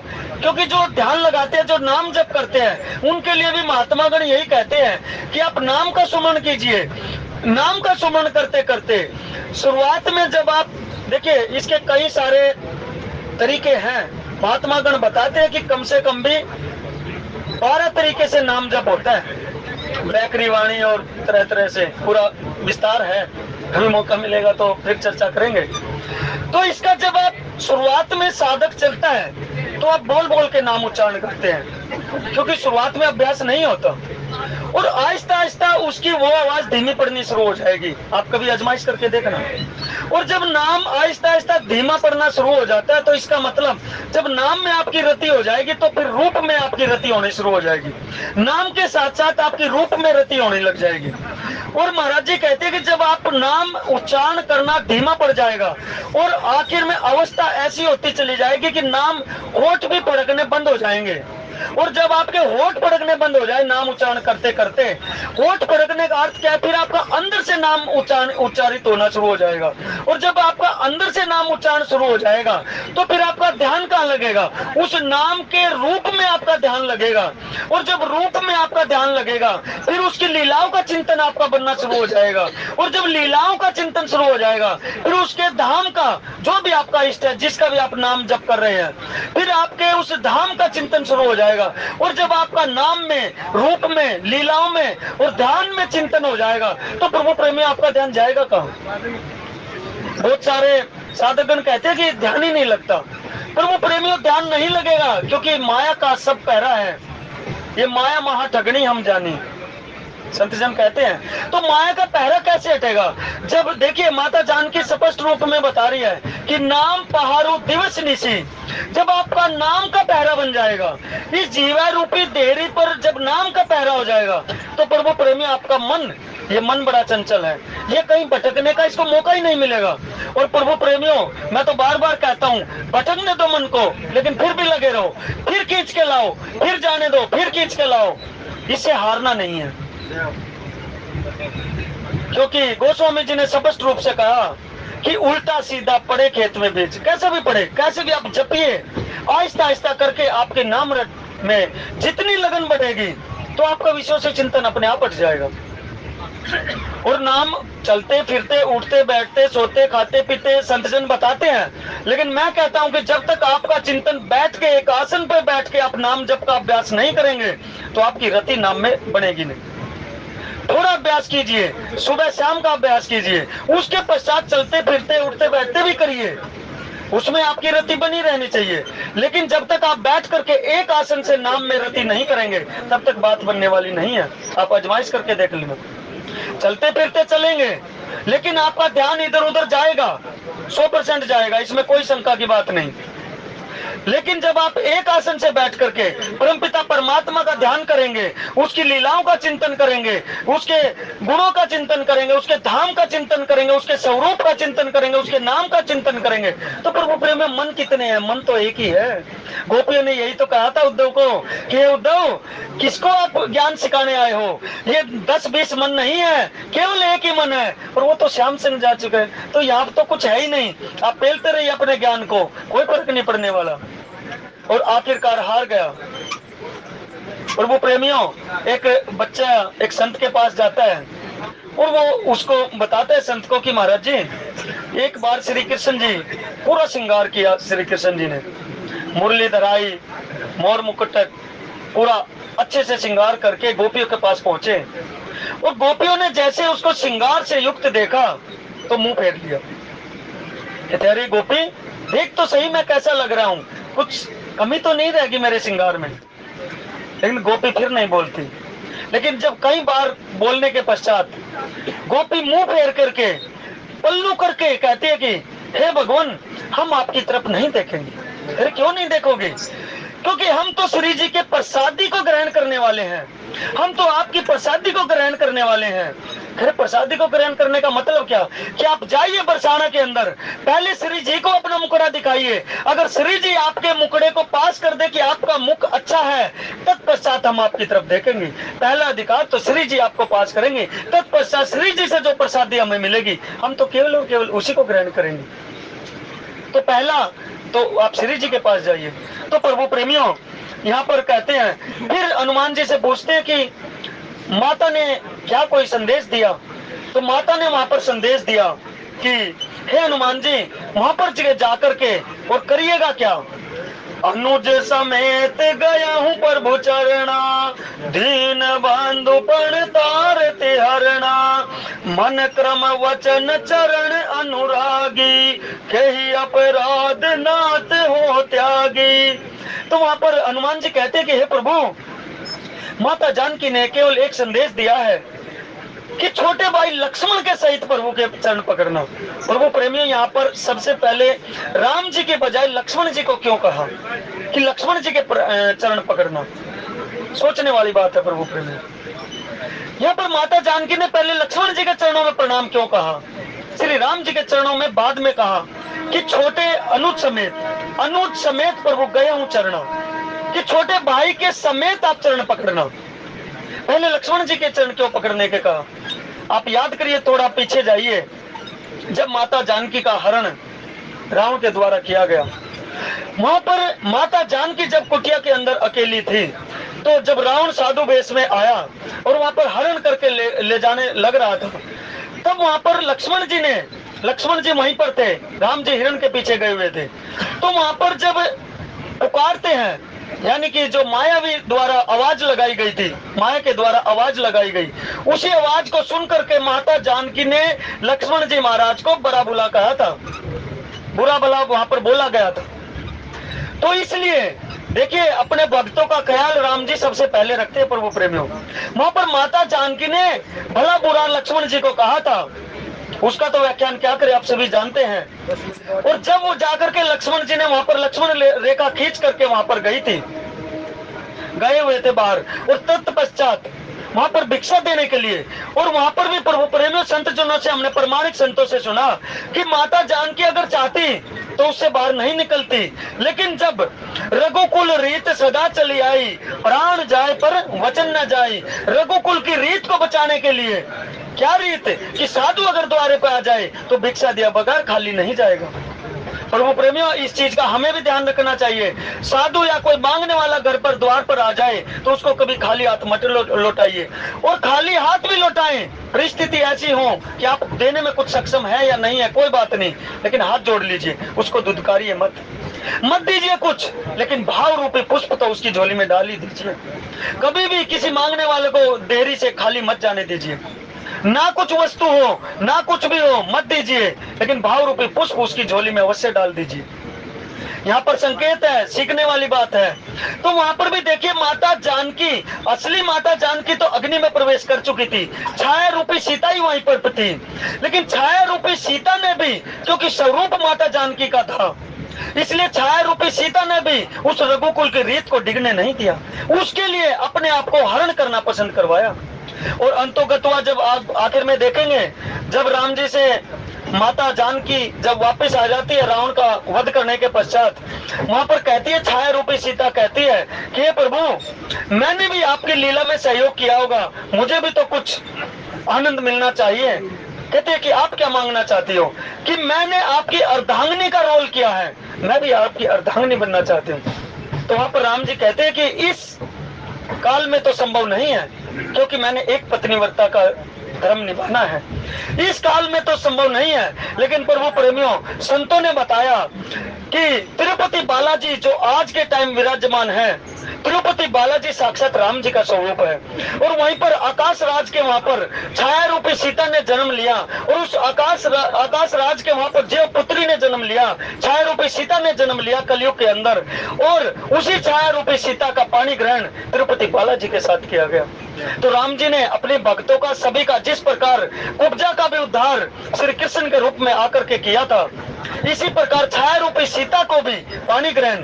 क्योंकि जो ध्यान लगाते हैं, जो नाम जप करते हैं, उनके लिए भी महात्मा गण यही कहते हैं कि आप नाम का सुमरण कीजिए। नाम का सुमरण करते करते शुरुआत में जब आप देखिए, इसके कई सारे तरीके हैं। महात्मा गण बताते हैं कि कम से कम भी 12 तरीके से नाम जप होता है। बैकरी वाणी और तरह तरह से पूरा विस्तार है, कभी मौका मिलेगा तो फिर चर्चा करेंगे। तो इसका जब आप शुरुआत में साधक चलता है तो आप बोल बोल के नाम उच्चारण करते हैं, क्योंकि शुरुआत में अभ्यास नहीं होता, और आहिस्ता आहिस्ता उसकी वो आवाज धीमी पड़नी शुरू हो जाएगी। आप कभी आजमाइश करके देखना। और जब नाम आहिस्ता आहिस्ता धीमा पड़ना शुरू हो जाता है, तो इसका मतलब जब नाम में आपकी रति हो जाएगी तो फिर रूप में आपकी रति होनी शुरू हो जाएगी। नाम के साथ साथ आपकी रूप में रति होने लग जाएगी। और महाराज जी कहते हैं कि जब आप नाम उच्चारण करना धीमा पड़ जाएगा और आखिर में अवस्था ऐसी होती चली जाएगी कि नाम होठ भी फड़कने बंद हो जाएंगे। और जब आपके होठ फड़कने बंद हो जाए नाम उच्चारण करते करते, होठ फड़कने का अर्थ क्या है? फिर आपका अंदर से नाम उच्चारित होना शुरू हो जाएगा। और जब आपका अंदर से नाम उच्चारण शुरू हो जाएगा तो फिर आपका ध्यान कहाँ लगेगा? उस नाम के रूप में आपका ध्यान लगेगा। और जब रूप में आपका ध्यान लगेगा, फिर उसकी लीलाओं का चिंतन आपका बनना शुरू हो जाएगा। और जब लीलाओं का चिंतन शुरू हो जाएगा, फिर उसके धाम का, जो भी आपका इष्ट है, जिसका भी आप नाम जप कर रहे हैं, फिर आपके उस धाम का चिंतन शुरू हो जाएगा। और जब आपका नाम में, रूप में, लीलाओं में और ध्यान में चिंतन हो जाएगा, तो प्रभु प्रेमी आपका ध्यान जाएगा कहाँ? बहुत सारे साधकगण कहते हैं कि ध्यान ही नहीं लगता। प्रभु प्रेमियों, ध्यान नहीं लगेगा, क्योंकि माया का सब पहरा है। ये माया महा ठगनी हम जानी, संत जन कहते हैं। तो माया का पहरा कैसे हटेगा? जब देखिए माता जानकी स्पष्ट रूप में बता रही है कि नाम पहाड़ो दिवस निशी। जब आपका नाम का पहरा बन जाएगा, इस जीवा रूपी देहरी पर जब नाम का पहरा हो जाएगा, तो प्रभु प्रेमी आपका मन, ये मन बड़ा चंचल है, ये कहीं भटकने का इसको मौका ही नहीं मिलेगा। और प्रभु प्रेमियों, मैं तो बार बार कहता हूँ, भटकने दो मन को, लेकिन फिर भी लगे रहो, फिर खींच के लाओ, फिर जाने दो, फिर खींच के लाओ। इससे हारना नहीं है। क्योंकि गोस्वामी जी ने स्पष्ट रूप से कहा कि उल्टा सीधा पड़े खेत में बीज, कैसे भी पड़े, कैसे भी आप जपिए, आहिस्ता आहिस्ता करके आपके नाम में जितनी लगन बढ़ेगी, तो आपका विषयों से चिंतन अपने आप हट जाएगा। और नाम चलते फिरते, उठते बैठते, सोते खाते पीते संतजन बताते हैं। लेकिन मैं कहता हूं कि जब तक आपका चिंतन बैठ के, एक आसन पर बैठ के आप नाम जप का अभ्यास नहीं करेंगे, तो आपकी रति नाम में बनेगी नहीं। थोड़ा अभ्यास कीजिए, सुबह शाम का अभ्यास कीजिए, उसके पश्चात चलते फिरते, उठते बैठते भी करिए, उसमें आपकी रति बनी रहनी चाहिए। लेकिन जब तक आप बैठ करके एक आसन से नाम में रति नहीं करेंगे, तब तक बात बनने वाली नहीं है। आप आजमाइश करके देख लेना। चलते फिरते चलेंगे, लेकिन आपका ध्यान इधर उधर जाएगा, 100% जाएगा, इसमें कोई शंका की बात नहीं। लेकिन जब आप एक आसन से बैठ करके परमपिता परमात्मा का ध्यान करेंगे, उसकी लीलाओं का चिंतन करेंगे, उसके गुणों का चिंतन करेंगे, उसके धाम का चिंतन करेंगे, उसके स्वरूप का चिंतन करेंगे, उसके नाम का चिंतन करेंगे, तो प्रभु प्रेम में मन कितने हैं? मन तो एक ही है। गोपियों ने यही तो कहा था उद्धव को कि उद्धव, किसको आप ज्ञान सिखाने आए हो? ये 10-20 मन नहीं है, केवल एक ही मन है, और वो तो श्याम सिंह जा चुके हैं। तो यहाँ तो कुछ है ही नहीं। आप पेलते रहिए अपने ज्ञान को, कोई फर्क नहीं पड़ने वाला। और आखिरकार हार गया। प्रभु प्रेमियों, एक बच्चा एक संत के पास जाता है और वो उसको बताता है संत को कि महाराज जी, एक बार श्री कृष्ण जी, पूरा श्रृंगार किया श्री कृष्ण जी ने, मुरली धराई, मोर मुकुट, पूरा अच्छे से श्रृंगार करके गोपियों के पास पहुंचे। और गोपियों ने जैसे उसको श्रृंगार से युक्त देखा तो मुंह फेर लिया। कहते अरे गोपी देख तो सही मैं कैसा लग रहा हूँ, कुछ कमी तो नहीं रहेगी मेरे श्रृंगार में। लेकिन गोपी फिर नहीं बोलती। लेकिन जब कई बार बोलने के पश्चात गोपी मुंह फेर करके पल्लू करके कहती है कि हे भगवान हम आपकी तरफ नहीं देखेंगे। अरे क्यों नहीं देखोगे? क्योंकि हम तो श्री जी के प्रसादी को ग्रहण करने वाले हैं, हम तो आपकी प्रसादी को ग्रहण करने वाले हैं। अरे प्रसादी को ग्रहण करने का मतलब क्या? कि आप जाइए बरसाना के अंदर, पहले श्री जी को अपना मुखड़ा दिखाइए। अगर श्री जी आपके मुखड़े को पास कर दे कि आपका मुख अच्छा है, तत्पश्चात हम आपकी तरफ देखेंगे। पहला अधिकार तो श्री जी आपको पास करेंगे, तत्पश्चात श्री जी से जो प्रसादी हमें मिलेगी हम तो केवल और केवल उसी को ग्रहण करेंगे। तो पहला तो आप श्री जी के पास जाइए। तो प्रभु प्रेमियों यहाँ पर कहते हैं, फिर हनुमान जी से पूछते हैं कि माता ने क्या कोई संदेश दिया? तो माता ने वहां पर संदेश दिया कि हे हनुमान जी वहां पर जाकर के और करिएगा क्या? अनुज समेत गया हूँ प्रभु चरणा, दीन बंधु पण तारते हरणा, मन क्रम वचन चरण अनुरागी, कही अपराध नाथ हो त्यागी। तो वहां पर हनुमान जी कहते हैं कि हे प्रभु माता जानकी ने केवल एक संदेश दिया है कि छोटे भाई लक्ष्मण के सहित प्रभु के चरण पकड़ना। प्रभु प्रेमियों यहाँ पर सबसे पहले राम जी के बजाय लक्ष्मण जी को क्यों कहा कि लक्ष्मण जी के चरण पकड़ना? सोचने वाली बात है प्रभु प्रेमियों। यहाँ पर माता जानकी ने पहले लक्ष्मण जी के चरणों में प्रणाम क्यों कहा, श्री राम जी के चरणों में बाद में कहा कि छोटे अनुज समेत प्रभु गए हूँ चरणा, कि छोटे भाई के समेत आप चरण पकड़ना। पहले लक्ष्मण जी के चरण क्यों पकड़ने के कहा? आप याद करिए, थोड़ा पीछे जाइए, जब माता जानकी का हरण रावण के द्वारा किया गया, वहां पर माता जानकी जब कुटिया के अंदर अकेली थी, तो जब रावण साधु वेश में आया और वहां पर हरण करके ले जाने लग रहा था, तब वहां पर लक्ष्मण जी वहीं पर थे, राम जी हिरण के पीछे गए हुए थे। तो वहां पर जब पुकारते हैं, यानी कि जो मायावी द्वारा आवाज लगाई गई थी, माया के द्वारा आवाज लगाई गई, उसी आवाज को सुन करके माता जानकी ने लक्ष्मण जी महाराज को बुरा भला कहा था, बुरा भला वहां पर बोला गया था। तो इसलिए देखिए अपने भक्तों का ख्याल राम जी सबसे पहले रखते हैं प्रभु प्रेमियों। वहां पर माता जानकी ने भला बुरा लक्ष्मण जी को कहा था, उसका तो व्याख्यान क्या करे आप सभी जानते हैं। और जब वो जाकर के लक्ष्मण जी ने वहां पर लक्ष्मण रेखा खींच करके वहां पर गए हुए थे बाहर, और तत्पश्चात वहां पर भिक्षा देने के लिए, और वहां पर भी प्रभु प्रेमियों संत जनों से हमने प्रमाणिक संतों से सुना कि माता जानकी अगर चाहती तो उससे बाहर नहीं निकलती, लेकिन जब रघुकुल रीत सदा चली आई, प्राण जाए पर वचन न जाए, रघुकुल की रीत को बचाने के लिए क्या रीत कि साधु अगर द्वारे पे आ जाए तो भिक्षा दिया बगैर खाली नहीं जाएगा। प्रभु प्रेमियों इस चीज का हमें भी ध्यान रखना चाहिए। साधु या कोई मांगने वाला घर पर द्वार पर आ जाए तो उसको कभी खाली हाथ मत लौटाइए, और खाली हाथ भी लौटाएं। परिस्थिति ऐसी हो कि आप देने में कुछ सक्षम है या नहीं है कोई बात नहीं, लेकिन हाथ जोड़ लीजिए, उसको दुदकारिए मत दीजिए कुछ, लेकिन भाव रूपी पुष्प तो उसकी झोली में डाल ही दीजिए। कभी भी किसी मांगने वाले को देरी से खाली मत जाने दीजिए, ना कुछ वस्तु हो ना कुछ भी हो मत दीजिए, लेकिन भाव रूपी पुष्प उसकी झोली में अवश्य डाल दीजिए। यहाँ पर संकेत है, सीखने वाली बात है। तो वहां पर भी देखिए माता जानकी, असली माता जानकी तो अग्नि में प्रवेश कर चुकी थी, छाया रूपी सीता ही वहीं पर थी, लेकिन छाया रूपी सीता ने भी, क्योंकि स्वरूप माता जानकी का था, इसलिए छाया रूपी सीता ने भी उस रघुकुल की रीत को डिगने नहीं दिया, उसके लिए अपने आप को हरण करना पसंद करवाया। और अंतोगतवा जब आप आखिर में देखेंगे, जब राम जी से माता जानकी जब वापस आ जाती है रावण का वध करने के पश्चात, वहां पर कहती है, छाया रूपी सीता कहती है कि हे प्रभु मैंने भी आपकी लीला में सहयोग किया होगा, मुझे भी तो कुछ आनंद मिलना चाहिए। कहते हैं कि आप क्या मांगना चाहती हो? कि मैंने आपकी अर्धांगिनी का रोल किया है, मैं भी आपकी अर्धांगिनी बनना चाहती हूँ। तो वहां पर राम जी कहते हैं कि इस काल में तो संभव नहीं है, क्योंकि मैंने एक पत्नी व्रता का धर्म निभाना है। इस काल में तो संभव नहीं है, लेकिन प्रभु प्रेमियों, संतों ने बताया कि तिरुपति बालाजी जो आज के टाइम विराजमान है, तिरुपति बालाजी साक्षात राम जी का स्वरूप है। और वहीं पर आकाश राज के वहां पर छाया रूपी सीता ने जन्म लिया, और उस आकाश राज के वहां पर देव पुत्री ने जन्म लिया, छाया रूपी सीता ने जन्म लिया कलयुग के अंदर। और उसी छाया रूपी सीता का पाणी ग्रहण तिरुपति बालाजी के साथ किया गया। तो राम जी ने अपने भक्तों का, सभी का, जिस प्रकार कुब्जा का भी उद्धार श्री कृष्ण के रूप में आकर के किया था, इसी प्रकार छाया रूपी सीता को भी पाणी ग्रहण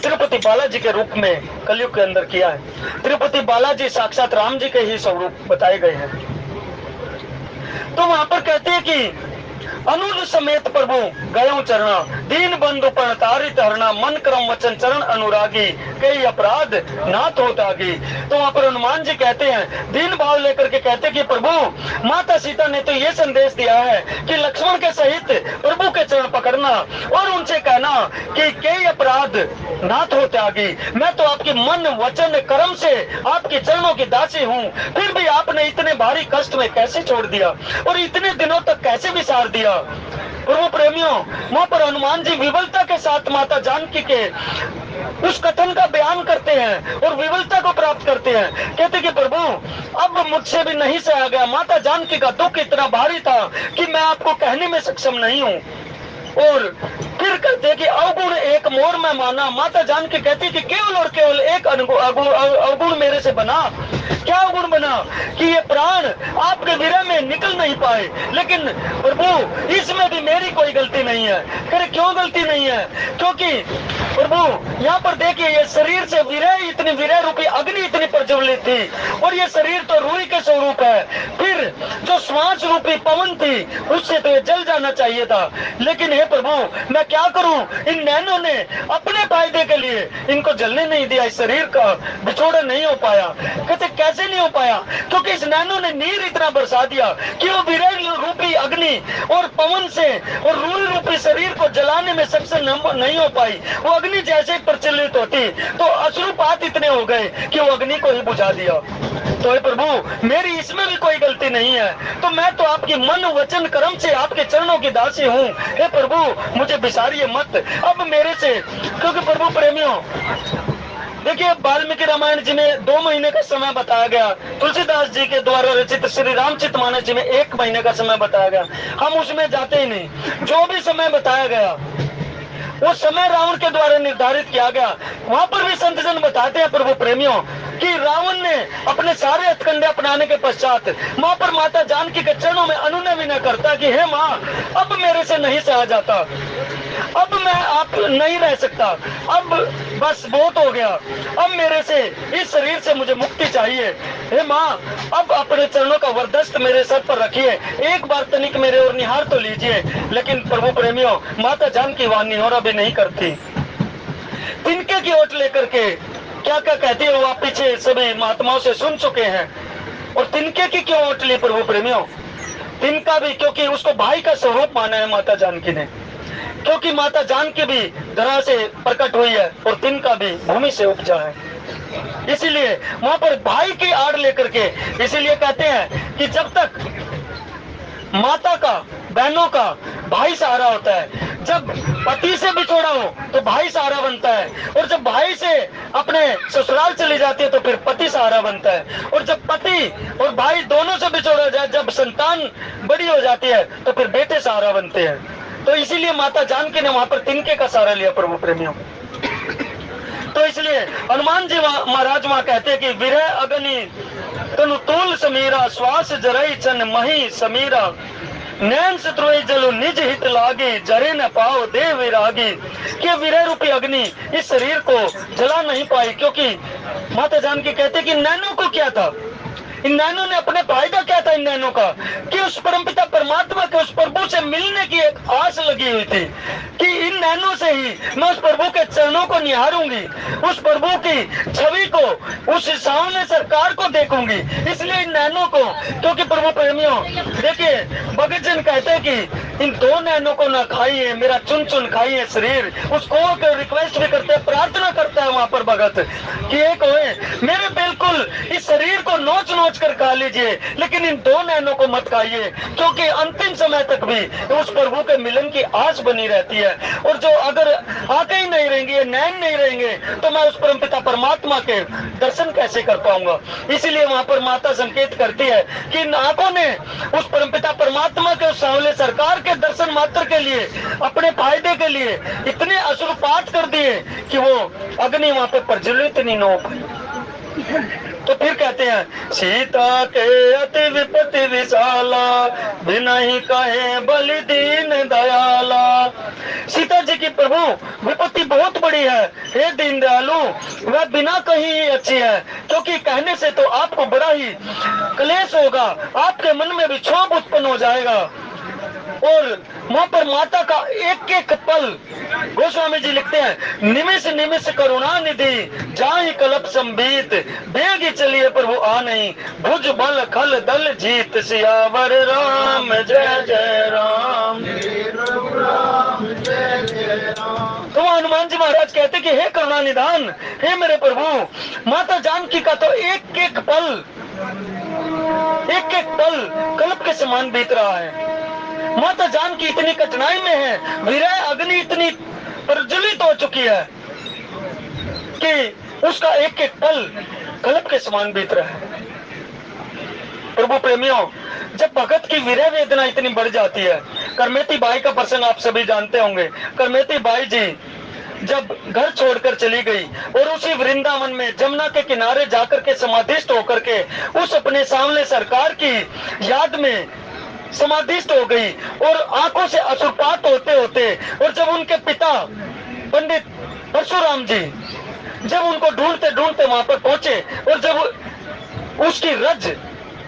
तिरुपति बालाजी के रूप में कलयुग के अंदर किया है। तिरुपति बालाजी साक्षात राम जी के ही स्वरूप बताए गए हैं। तो वहां पर कहते हैं कि अनुज समेत प्रभु गयो चरणा, दीन बंधु पण तारित हरणा, मन क्रम वचन चरण अनुरागी, कई अपराध नाथ हो तागी। तो वहां पर हनुमान जी कहते हैं, दीन भाव लेकर के कहते कि प्रभु माता सीता ने तो ये संदेश दिया है कि लक्ष्मण के सहित प्रभु के चरण पकड़ना और उनसे कहना कि कई अपराध नाथ हो त्यागी। मैं तो आपके मन वचन कर्म से आपके चरणों की दासी हूँ, फिर भी आपने इतने भारी कष्ट में कैसे छोड़ दिया और इतने दिनों तक कैसे विसार दिया। प्रभु प्रेमियों, वहां पर हनुमान जी विवलता के साथ माता जानकी के उस कथन का बयान करते हैं और विवलता को प्राप्त करते हैं। कहते कि प्रभु अब मुझसे भी नहीं सहा गया, माता जानकी का दुख इतना भारी था कि मैं आपको कहने में सक्षम नहीं हूँ। और फिर कहते कि अवगुण एक मोर में माना। माता जानकी कहती कि केवल और केवल एक अवगुण मेरे से बना। क्या अवगुण बना? कि ये प्राण आपके विरह में निकल नहीं पाए। लेकिन प्रभु इसमें भी मेरी कोई गलती नहीं है। करे क्यों गलती नहीं है? क्योंकि प्रभु यहाँ पर देखिए, ये शरीर से विरह, इतनी विरह रूपी अग्नि इतनी प्रज्वलित थी और ये शरीर तो रूई के स्वरूप है। फिर जो श्वास रूपी पवन थी उससे तो ये जल जाना चाहिए था। लेकिन हे प्रभु मैं क्या करूं? इन नैनों ने अपने फायदे के लिए इनको जलने नहीं दिया, इस शरीर का बिछोड़ा नहीं हो पाया। कहते कैसे नहीं हो पाया? क्योंकि इस नैनों ने नीर इतना बरसा दिया कि वो विरह रूपी अग्नि और पवन से और रूई रूपी शरीर को जलाने में सक्षम नहीं हो पाई। वो अग्नि जैसे ही प्रचलित होती तो अश्रुपात इतने हो गए कि वो अग्नि को ही बुझा दिया। तो हे प्रभु मेरी इसमें भी कोई गलती नहीं है, तो मैं तो आपकी मन वचन कर्म से आपके चरणों की दासी हूँ। हे प्रभु मुझे बिसारिए मत अब मेरे से। क्योंकि प्रभु प्रेमियों देखिए, वाल्मीकि रामायण जी में 2 महीने का समय बताया गया, तुलसीदास जी के द्वारा रचित श्री रामचरितमानस जी में 1 महीने का समय बताया गया। हम उसमें जाते ही नहीं। जो भी समय बताया गया वो समय रावण के द्वारा निर्धारित किया गया। वहां पर भी संत जन बताते हैं प्रभु प्रेमियों कि रावण ने अपने सारे हथकंडे अपनाने के पश्चात वहां पर माता जानकी के चरणों में अनुनय विनय करता कि हे माँ अब मेरे से नहीं सहा जाता, अब मैं आप नहीं रह सकता, अब बस बहुत हो गया, अब मेरे से इस शरीर से मुझे मुक्ति चाहिए। हे माँ अब अपने चरणों का वरदस्त मेरे सर पर रखिए, एक बार तनिक मेरे और निहार तो लीजिए। लेकिन प्रभु प्रेमियों माता जानकी वहां निहोरा भी नहीं करती। तिनके की ओट लेकर के क्या क्या कहती है वो आप पीछे सभी महात्माओं से सुन चुके हैं। और तिनके की क्यों ओट ली प्रभु प्रेमियों? तिनका भी क्योंकि उसको भाई का स्वरूप माना है माता जानकी ने, क्योंकि माता जानकी भी धरा से प्रकट हुई है और तिनका भी भूमि से उपजा है। इसीलिए वहां पर भाई की आड़ लेकर के, इसीलिए कहते हैं कि जब तक माता का, बहनों का भाई सहारा होता है, जब पति से बिछोड़ा हो तो भाई सहारा बनता है, और जब भाई से अपने ससुराल चली जाती है तो फिर पति सहारा बनता है, और जब पति और भाई दोनों से बिछोड़ा जाए, जब संतान बड़ी हो जाती है तो फिर बेटे सहारा बनते हैं। तो इसीलिए माता जानकी ने वहां पर तिनके का सहारा लिया प्रभु प्रेमियों। तो इसलिए हनुमान जी महाराज वहां कहते हैं कि विरह अग्नि तनु तूल समीरा, श्वास जरई चन मही समीरा, नैन शत्रुई जलु निज हित लागी, जरे न पाओ दे विरागी। कि विरह रूपी अग्नि इस शरीर को जला नहीं पाई, क्योंकि माता जानकी कहते कि नैनों को क्या था, इन नैनों ने अपने फायदा क्या था इन नैनों का, कि उस परमपिता परमात्मा के, उस प्रभु से मिलने की एक आस लगी हुई थी कि इन नैनों से ही मैं उस प्रभु के चरणों को निहारूंगी, उस प्रभु की छवि को, उस सामने सरकार को देखूंगी। इसलिए इन नैनों को, क्योंकि प्रभु प्रेमियों देखिए भगत जन कहते हैं कि इन दो नैनों को ना खाइए, मेरा चुन चुन खाइए शरीर। उसको रिक्वेस्ट भी करते हैं, प्रार्थना करता है वहां पर भगत कि एक होए, मेरे बिल्कुल इस शरीर को नोच नोच कर खा लीजिए, लेकिन इन दो नैनों को मत खाइए, क्योंकि अंतिम समय तक भी उस प्रभु के मिलन की आस बनी रहती है। और जो अगर आंखें ही नहीं रहेंगी, नैन नहीं रहेंगे, तो मैं उस परमपिता परमात्मा के दर्शन कैसे कर पाऊंगा। इसीलिए वहां पर माता संकेत करती है कि इन आंखों ने उस परमपिता परमात्मा के उस सांवले सरकार के दर्शन मात्र के लिए, अपने फायदे के लिए इतने अश्रुपात कर दिए कि वो अग्नि वहां पे प्रज्वलित नहीं हो पाई। तो फिर कहते हैं सीता के अति विपत्ति विशाला, बिना ही कहे बलि दीन दयाला। सीता जी की प्रभु विपत्ति बहुत बड़ी है, हे दीन दयालु, वह बिना कहीं ही अच्छी है, क्योंकि कहने से तो आपको बड़ा ही क्लेश होगा, आपके मन में भी क्षोभ उत्पन्न हो जाएगा। और वहां पर माता का एक एक पल, गोस्वामी जी लिखते हैं, निमिष निमिष करुणा निधि, जाहि कल्प संबीत, बेगी चलिए प्रभु आ नहीं, भुज बल खल दल जीत, सियावर राम जय जय राम। तो हनुमान जी महाराज कहते कि हे करुणा निधान, हे मेरे प्रभु, माता जानकी का तो एक एक पल कल्प के समान बीत रहा है। माता जानकी इतनी कठिनाई में है, विरह अग्नि इतनी प्रज्वलित हो चुकी है कि उसका एक एक पल कल्प के समान बीत रहा है। प्रभु प्रेमियों, जब भगत की विरह वेदना इतनी बढ़ जाती है, करमेती बाई का प्रसंग आप सभी जानते होंगे। करमेती बाई जी जब घर छोड़कर चली गई और उसी वृंदावन में जमुना के किनारे जाकर के समाधिस्थ होकर के उस अपने सामने सरकार की याद में समाधिस्थ हो गई, और आंखों से अश्रुपात होते होते, और जब उनके पिता पंडित परशुराम जी जब उनको ढूंढते ढूंढते वहां पर पहुंचे, और जब उसकी रज,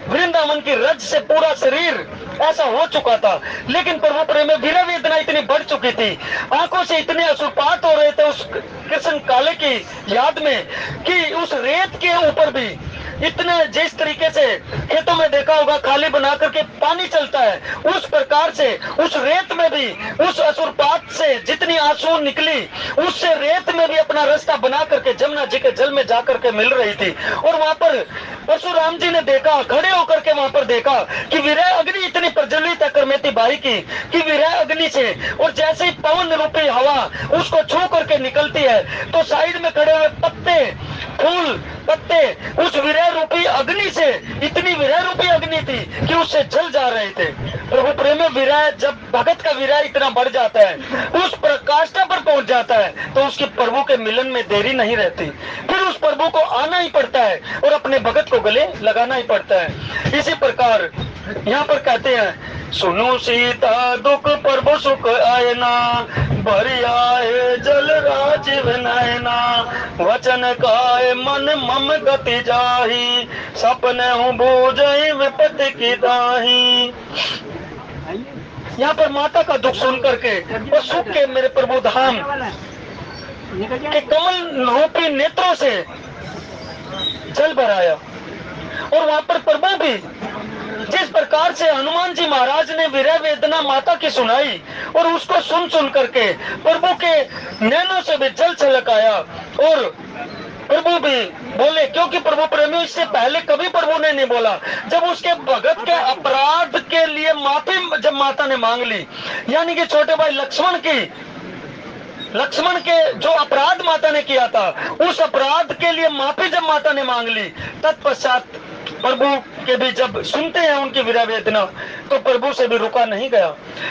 वृंदावन की रज से पूरा शरीर ऐसा हो चुका था, लेकिन प्रभु प्रेम में विरह वेदना इतनी बढ़ चुकी थी, आंखों से इतने अश्रुपात हो रहे थे उस कृष्ण काले की याद में, कि उस रेत के ऊपर भी इतने, जिस तरीके से खेतों में देखा होगा खाली बना करके पानी चलता है, उस प्रकार से उस रेत में भी उस अश्रुपात से जितनी आंसू निकली, उससे रेत में भी अपना रास्ता बना करके जमुना जी के जल में जाकर के मिल रही थी। और वहां पर परशुराम जी ने देखा, खड़े होकर के वहां पर देखा कि विरह अग्नि इतनी प्रज्वलित है करमेती बाई की, कि विरह अग्नि से, और जैसे ही पवन रूपी हवा उसको छू करके निकलती है, तो साइड में खड़े हुए पत्ते, फूल, पत्ते उस विरह रूपी अग्नि से, इतनी विरह रूपी अग्नि थी कि उससे जल जा रहे थे। प्रभु प्रेम में विरह, जब भगत का विरह इतना बढ़ जाता है, उस प्रकाष्ठा पर पहुंच जाता है, तो उसकी प्रभु के मिलन में देरी नहीं रहती, फिर उस प्रभु को आना ही पड़ता है और अपने भगत को गले लगाना ही पड़ता है। इसी प्रकार यहाँ पर कहते हैं, सुनो सीता दुख प्रभु सुख आए ना, भरी आए जल राजीव नैना, वचन काए मन मम गति जाही, सपने हूँ बूझई विपत्ति की दाही। यहाँ पर माता का दुख सुन करके और सुख के मेरे प्रभु धाम के कमल रूपी नेत्रों से जल भराया, और वहां पर प्रभु भी जिस प्रकार से हनुमान जी महाराज ने विरह वेदना माता की सुनाई, और उसको सुन सुन करके प्रभु के नैनों से भी जल छलक आया, और प्रभु भी बोले, क्योंकि प्रभु प्रेमी इससे पहले कभी प्रभु ने नहीं बोला। जब उसके भगत के अपराध के लिए माफी जब माता ने मांग ली, यानी कि छोटे भाई लक्ष्मण के जो अपराध माता ने किया था, उस अपराध के लिए माफी जब माता ने मांग ली, तत्पश्चात प्रभु के भी जब सुनते हैं उनकी विरह वेदना, तो प्रभु से भी रुका नहीं गया,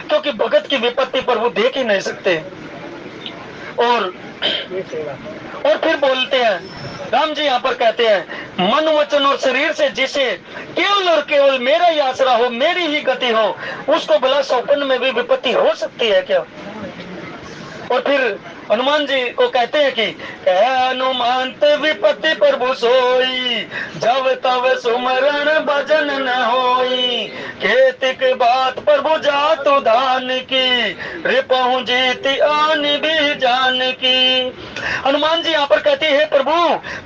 क्योंकि भगत की विपत्ति प्रभु देख ही नहीं सकते। और फिर बोलते हैं, राम जी यहाँ पर कहते हैं, मन वचन और शरीर से जिसे केवल और केवल मेरा ही आसरा हो, मेरी ही गति हो, उसको भला सौपन में भी विपत्ति हो सकती है क्या। और फिर हनुमान जी को कहते हैं कि हनुमान विपत्ति प्रभु सोई, जब तब सुमरण भजन न होई, खेतिक बात प्रभु जातु धान की, रिपहु जीति आन भी जान की। हनुमान जी यहाँ पर कहती है, प्रभु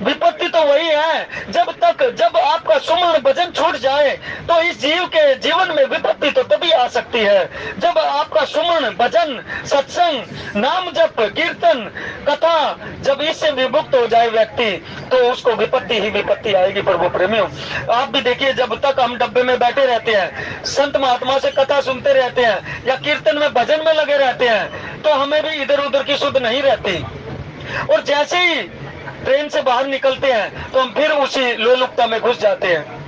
विपत्ति तो वही है, जब आपका सुमरण भजन छूट जाए, तो इस जीव के जीवन में विपत्ति तो तभी आ सकती विपत्ति है। जब आपका सुमन, भजन, सत्संग, नाम जप, कीर्तन, कथा जब इससे विमुक्त हो जाए व्यक्ति, तो उसको विपत्ति ही विपत्ति आएगी। प्रभु प्रेमियों, आप भी देखिए, जब तक हम डब्बे में बैठे रहते हैं, संत महात्मा से कथा सुनते रहते हैं या कीर्तन में, भजन में लगे रहते हैं, तो हमें भी इधर उधर की सुध नहीं रहती। और जैसे ही ट्रेन से बाहर निकलते हैं तो हम फिर उसी लोलुपता में घुस जाते हैं।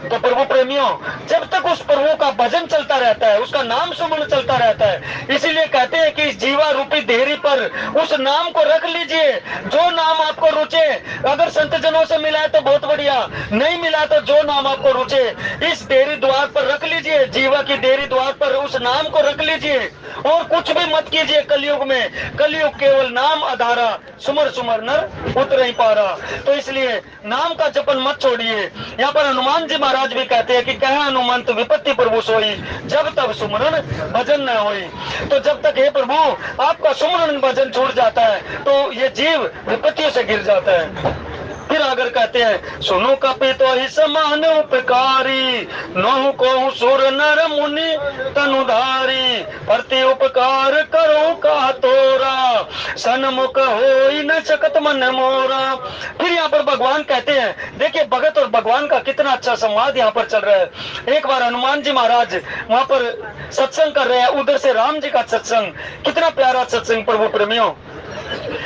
तो प्रभु प्रेमियों, जब तक उस प्रभु का भजन चलता रहता है, उसका नाम सुमन चलता रहता है, इसीलिए कहते हैं कि इस जीवा रूपी देहरी पर उस नाम को रख लीजिए, जो नाम आपको रुचे। अगर संत जनों से मिला है तो बहुत बढ़िया, नहीं मिला तो जो नाम आपको रुचे, इस देहरी द्वार पर रख लीजिए, जीवा की देहरी द्वार पर उस नाम को रख लीजिए और कुछ भी मत कीजिए। कलयुग में, कलयुग केवल नाम आधारा, सुमर सुमर नर उतर ही पारा। तो इसलिए नाम का जपन मत छोड़िए। यहाँ पर हनुमान जी महाराज भी कहते हैं कि कह हनुमंत विपत्ति प्रभु सोई, जब तब सुमरन भजन न होई। तो जब तक हे प्रभु आपका सुमरन भजन छूट जाता है तो ये जीव विपत्तियों से गिर जाता है। फिर अगर कहते हैं सुनो कपि तो ही समान उपकारी, नोहु को सुर नर मुनि तनुधारी, प्रति उपकार करो का तोरा, सन्मुख होई न सकत मन मोरा। फिर यहाँ पर भगवान कहते हैं, देखिए भगत और भगवान का कितना अच्छा संवाद यहाँ पर चल रहा है। एक बार हनुमान जी महाराज वहां पर सत्संग कर रहे हैं, उधर से राम जी का सत्संग, कितना प्यारा सत्संग प्रभु प्रेमियों।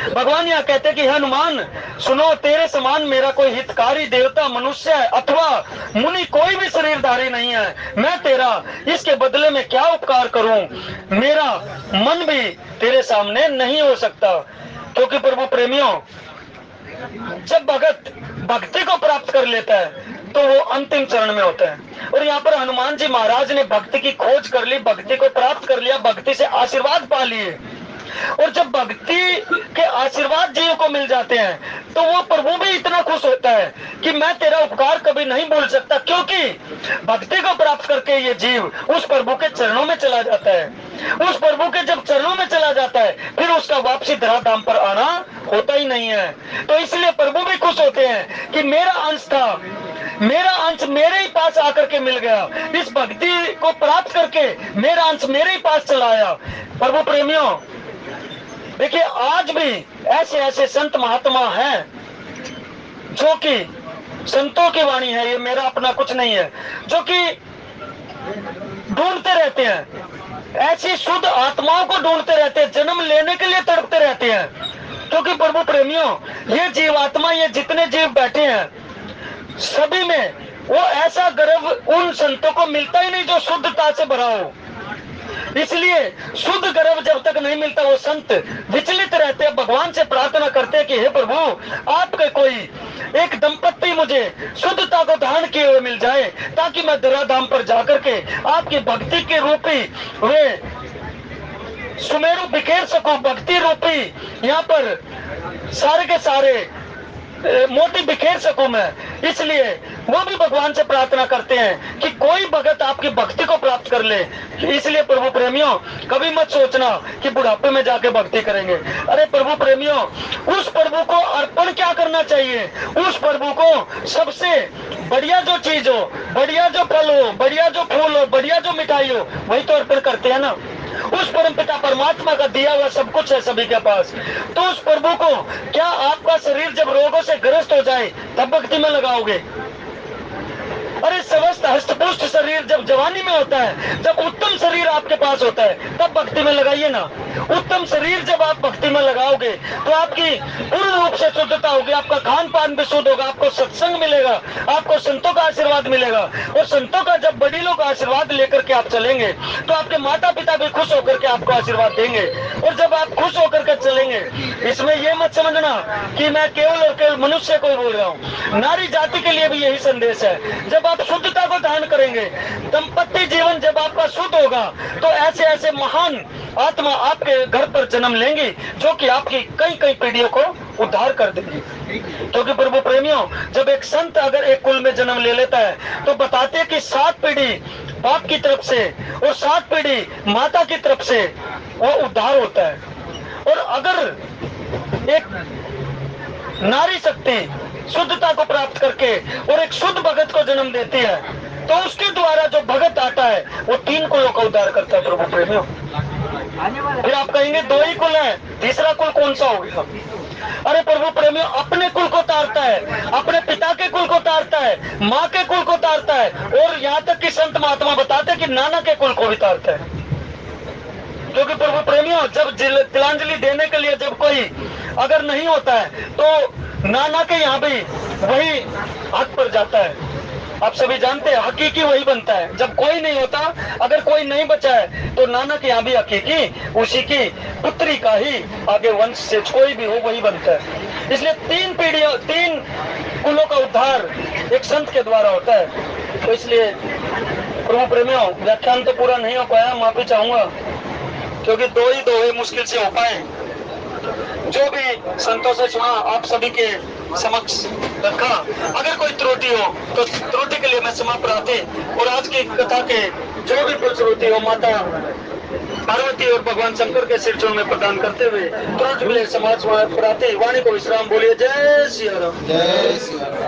भगवान यहाँ कहते कि हनुमान सुनो, तेरे समान मेरा कोई हितकारी देवता, मनुष्य अथवा मुनि कोई भी शरीरधारी नहीं है। मैं तेरा इसके बदले में क्या उपकार करूं, मेरा मन भी तेरे सामने नहीं हो सकता। क्योंकि प्रभु प्रेमियों, जब भगत भक्ति को प्राप्त कर लेता है तो वो अंतिम चरण में होता है। और यहाँ पर हनुमान जी महाराज ने भक्ति की खोज कर ली, भक्ति को प्राप्त कर लिया, भक्ति से आशीर्वाद पा लिए। और जब भक्ति के आशीर्वाद जीव को मिल जाते हैं तो वो प्रभु भी इतना खुश होता है कि मैं तेरा उपकार कभी नहीं भूल सकता। क्योंकि भक्ति को प्राप्त करके ये जीव उस प्रभु के चरणों में चला जाता है। उस प्रभु के जब चरणों में चला जाता है फिर उसका वापसी धराधाम पर आना होता ही नहीं है। तो इसलिए प्रभु भी खुश होते हैं कि मेरा अंश था, मेरा अंश मेरे ही पास आकर के मिल गया, इस भक्ति को प्राप्त करके मेरा अंश मेरे ही पास चला आया। प्रभु प्रेमियों, देखिए आज भी ऐसे ऐसे संत महात्मा हैं जो कि संतों की वाणी है, ये मेरा अपना कुछ नहीं है, जो कि ढूंढते रहते हैं, ऐसी शुद्ध आत्माओं को ढूंढते रहते हैं, जन्म लेने के लिए तड़पते रहते हैं। क्योंकि प्रभु प्रेमियों, ये जीवात्मा, ये जितने जीव बैठे हैं सभी में वो ऐसा गर्व उन संतों को मिलता ही नहीं जो शुद्धता से भरा हो। इसलिए शुद्ध गर्भ जब तक नहीं मिलता वो संत विचलित रहते हैं, भगवान से प्रार्थना करते हैं कि हे प्रभु आपके कोई एक दंपत्ति मुझे शुद्धता को धारण किए हुए मिल जाए, ताकि मैं धराधाम पर जाकर के आपकी भक्ति के रूपी वे सुमेरु बिखेर सकूं, भक्ति रूपी यहाँ पर सारे के सारे मोती बिखेर सकूं मैं। इसलिए वो भी भगवान से प्रार्थना करते हैं कि कोई भगत आपकी भक्ति को प्राप्त कर ले। इसलिए प्रभु प्रेमियों, कभी मत सोचना कि बुढ़ापे में जाके भक्ति करेंगे। अरे प्रभु प्रेमियों, उस प्रभु को अर्पण क्या करना चाहिए? उस प्रभु को सबसे बढ़िया जो चीज हो, बढ़िया जो फल हो, बढ़िया जो फूल हो, बढ़िया जो मिठाई हो, वही तो अर्पण करते हैं ना। उस परम पिता परमात्मा का दिया हुआ सब कुछ है सभी के पास। तो उस प्रभु को क्या आपका शरीर जब रोगों से ग्रस्त हो जाए तब भक्ति में लगाओगे? अरे स्वस्थ हष्टपुष्ट शरीर जब जवानी में होता है, जब उत्तम शरीर आपके पास होता है तब भक्ति में लगाइए ना। उत्तम शरीर जब आप भक्ति में लगाओगे तो आपकी पूर्ण रूप से शुद्धता होगी, आपका खान पान भी शुद्ध होगा, आपको सत्संग मिलेगा, आपको संतों का आशीर्वाद मिलेगा। और संतों का जब बड़ीलों का आशीर्वाद लेकर के आप चलेंगे तो आपके माता पिता भी खुश होकर के आपको आशीर्वाद देंगे। और जब आप खुश होकर के चलेंगे, इसमें यह मत समझना कि मैं केवल और केवल मनुष्य को बोल रहा हूँ, नारी जाति के लिए भी यही संदेश है। जब आप शुद्धता को धारण करेंगे, दंपत्ति जीवन जब आपका शुद्ध होगा, तो ऐसे ऐसे महान आत्मा आपके घर पर जन्म लेंगी जो कि आपकी कई कई पीढ़ियों को उद्धार कर देंगी। क्योंकि प्रभु प्रेमियों, जब एक संत अगर एक कुल में जन्म ले लेता है तो बताते हैं कि 7 पीढ़ी बाप की तरफ से और 7 पीढ़ी माता की तरफ से वो उद्धार होता है। और अगर एक नारी शक्ति शुद्धता को प्राप्त करके और एक शुद्ध भगत को जन्म देती है तो उसके द्वारा जो भगत आता है वो 3 कुलों का उद्धार करता है प्रभु प्रेमियों। फिर आप कहेंगे 2 ही कुल है, तीसरा कुल कौन सा हो गया? अरे प्रभु प्रेमियों, अपने कुल को तारता है, अपने पिता के कुल को तारता है, माँ के कुल को तारता है, और यहाँ तक कि संत महात्मा बताते हैं कि नाना के कुल को भी तारता है। क्योंकि प्रभु प्रेमियों, जब तिलांजलि देने के लिए जब कोई अगर नहीं होता है तो नाना के यहाँ भी वही हक पर जाता है। आप सभी जानते हैं हकीकी वही बनता है। जब कोई नहीं होता, अगर कोई नहीं बचा है तो नाना के यहाँ भी हकीकी उसी की पुत्री का ही आगे वंश से कोई भी हो वही बनता है। इसलिए 3 पीढ़ियों 3 कुलों का उद्धार एक संत के द्वारा होता है। तो इसलिए प्रभु प्रेमियों, व्याख्यान तो पूरा नहीं हो पाया, माफी चाहूंगा, क्योंकि 2 ही दोहे मुश्किल से हो पाए। जो भी संतों से सुना आप सभी के समक्ष रखा। अगर कोई त्रुटि हो तो त्रुटि के लिए मैं क्षमा प्रार्थी, और आज की कथा के जो भी फलश्रुति हो माता पार्वती और भगवान शंकर के सिर चरण में प्रदान करते हुए त्रुटि के लिए समाज प्रार्थी। वाणी को विश्राम बोलिए। जय सिया राम। जय श्री राम।